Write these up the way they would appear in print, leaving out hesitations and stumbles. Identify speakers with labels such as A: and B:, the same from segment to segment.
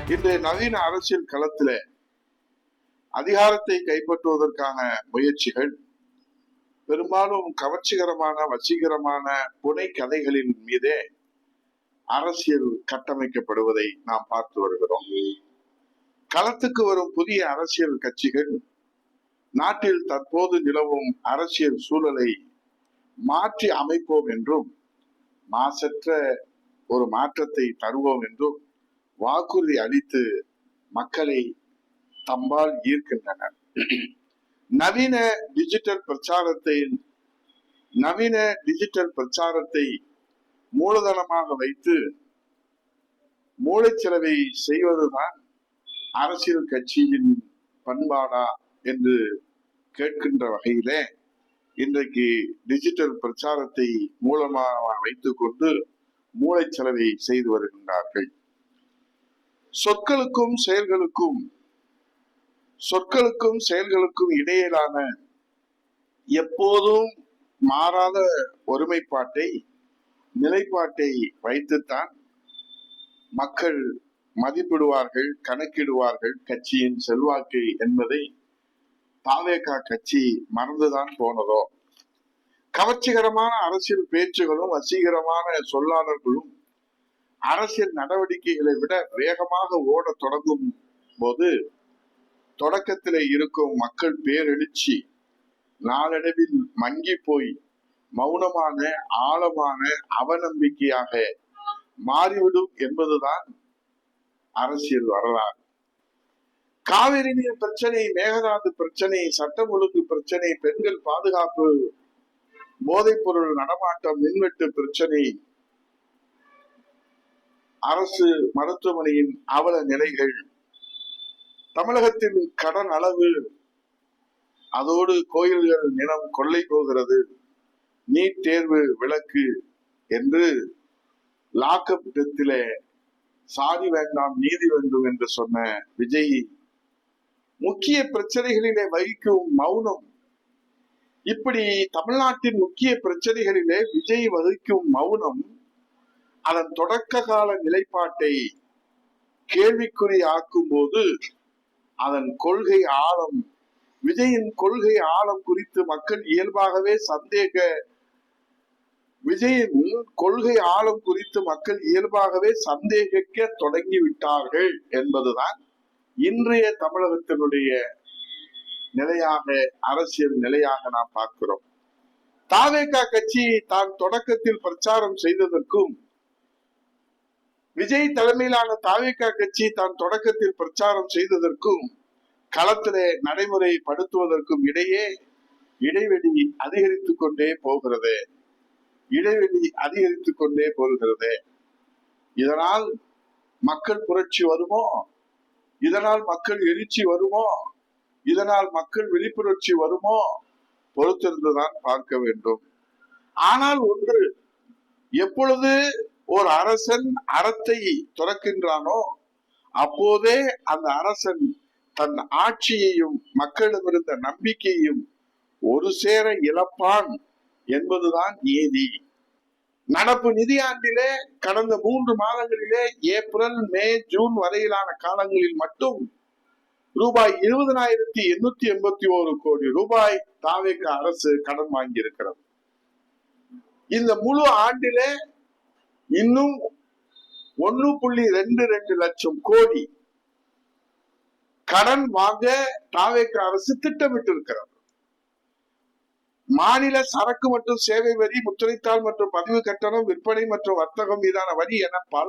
A: இன்று நவீன அரசியல் களத்தில அதிகாரத்தை கைப்பற்றுவதற்கான முயற்சிகள் பெரும்பாலும் கவர்ச்சிகரமான வசீகரமான புனை கதைகளின் மீதே அரசியல் கட்டமைக்கப்படுவதை நாம் பார்த்து வருகிறோம். களத்துக்கு வரும் புதிய அரசியல் கட்சிகள் நாட்டில் தற்போது நிலவும் அரசியல் சூழலை மாற்றி அமைப்போம் என்றும் மாசற்ற ஒரு மாற்றத்தை தருவோம் என்றும் வாக்குறுதி அளித்து மக்களை தம்பால் ஈர்க்கின்றனர். நவீன டிஜிட்டல் பிரச்சாரத்தை மூலதனமாக வைத்து மூளைச்சலவை செய்வதுதான் அரசியல் கட்சியின் பண்பாடா என்று கேட்கின்ற வகையிலே இன்றைக்கு டிஜிட்டல் பிரச்சாரத்தை மூலமாக வைத்துக் கொண்டு மூளைச்சலவை செய்து வருகின்றார்கள். சொற்களுக்கும் செயல்களுக்கும் இடையிலான எப்போதும் மாறாத ஒருமைப்பாட்டை நிலைப்பாட்டை வைத்துத்தான் மக்கள் மதிப்பிடுவார்கள், கணக்கிடுவார்கள் கட்சியின் செல்வாக்கை என்பதை தாவேக கட்சி மறந்துதான் போனதோ. கவர்ச்சிகரமான அரசியல் பேச்சுகளும் வசீகரமான சொல்லாளர்களும் அரசியல் நடவடிக்கைகளை விட வேகமாக ஓட தொடங்கும் போது தொடக்கத்தில் இருக்கும் மக்கள் பேரெழுச்சி நாளடைவில் மங்கி போய் மௌனமான ஆழமான அவநம்பிக்கையாக மாறிவிடும் என்பதுதான் அரசியல் வரலாறு. காவிரி நீர் பிரச்சனை, மேகதாது பிரச்சனை, சட்டம் ஒழுங்கு பிரச்சனை, பெண்கள் பாதுகாப்பு, போதைப் பொருள் நடமாட்டம், மின்வெட்டு பிரச்சனை, அரசு மருத்துவமனையின் அவல நிலைகள், தமிழகத்தின் கடன் அளவு, அதோடு கோயில்கள் நிலம் கொள்ளை போகிறது, நீட் தேர்வு விலக்கு என்று லாக்அப் டெத்திலே சாதி வேண்டாம் நீதி வேண்டும் என்று சொன்ன விஜய் முக்கிய பிரச்சனைகளிலே வகிக்கும் மௌனம், இப்படி தமிழ்நாட்டின் முக்கிய பிரச்சனைகளிலே விஜய் வகிக்கும் மௌனம் அதன் தொடக்க கால நிலைப்பாட்டை கேள்விக்குறி ஆக்கும் போது அதன் கொள்கை ஆழம், விஜயின் கொள்கை ஆழம் குறித்து மக்கள் இயல்பாகவே சந்தேகிக்க தொடங்கிவிட்டார்கள் என்பதுதான் இன்றைய தமிழகத்தினுடைய நிலையாக, அரசியல் நிலையாக நாம் பார்க்கிறோம். தாவேக கட்சி தான் தொடக்கத்தில் பிரச்சாரம் செய்ததற்கும் விஜய் தலைமையிலான தாவேக கட்சி தான் தொடக்கத்தில் பிரச்சாரம் செய்ததற்கும் களத்திலே நடைமுறைப்படுத்துவதற்கும் இடையே இடைவெளி அதிகரித்துக் கொண்டே போகிறது. இதனால் மக்கள் புரட்சி வருமோ, இதனால் மக்கள் எழுச்சி வருமோ, இதனால் மக்கள் விழிப்புணர்ச்சி வருமோ, பொறுத்திருந்துதான் பார்க்க வேண்டும். ஆனால் ஒன்று, எப்பொழுது ஒரு அரசன் அறத்தை துறக்கின்றானோ அப்போதே அந்த அரசன் தன் ஆட்சியையும் மக்களிடமிருந்த நம்பிக்கையையும் ஒரு சேர இழப்பான் என்பதுதான் நீதி. நடப்பு நிதியாண்டிலே கடந்த 3 மாதங்களிலே ஏப்ரல், மே, ஜூன் வரையிலான காலங்களில் மட்டும் ரூபாய் 20,881 கோடி ரூபாய் தாவேக அரசு கடன் வாங்கியிருக்கிறது. இந்த முழு ஆண்டிலே இன்னும் 1.22 லட்சம் கோடி கடன் வாங்க தாவேக அரசு திட்டமிட்டிருக்கிறது. மாநில சரக்கு மற்றும் சேவை வரி, முத்திரைத்தாள் மற்றும் பதிவு கட்டணம், விற்பனை மற்றும் வர்த்தகம் மீதான வரி என பல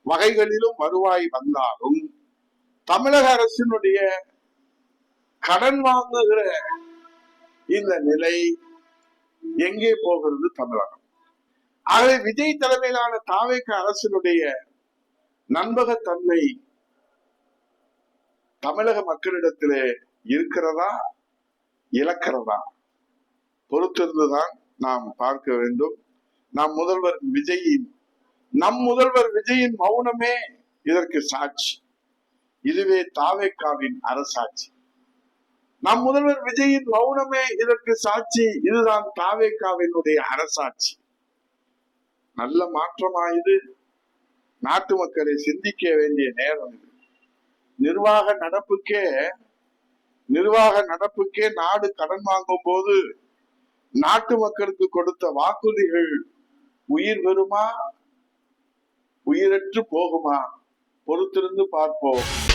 A: வகைகளிலும் வருவாய் வந்தாலும் தமிழக அரசினுடைய கடன் வாங்குகிற இந்த நிலை எங்கே போகிறது? தமிழகம். ஆகவே விஜய் தலைமையிலான தாவேக அரசினுடைய நம்பகத்தன்மை தமிழக மக்களிடத்திலே இருக்கிறதா, இழக்கிறதா? பொறுத்திருந்துதான் நாம் பார்க்க வேண்டும். நம் முதல்வர் விஜயின் மௌனமே இதற்கு சாட்சி. இதுவே தாவேகாவின் அரசாட்சி. நம் முதல்வர் விஜயின் மௌனமே இதற்கு சாட்சி. இதுதான் தாவேகாவினுடைய அரசாட்சி. நல்ல மாற்றமா இது? நாட்டு மக்களை சிந்திக்க வேண்டிய நேரம் இது. நிர்வாக நடப்புக்கே நாடு கடன் வாங்கும் போது நாட்டு மக்களுக்கு கொடுத்த வாக்குறுதிகள் உயிர் பெறுமா, உயிரற்று போகுமா? பொறுத்திருந்து பார்ப்போம்.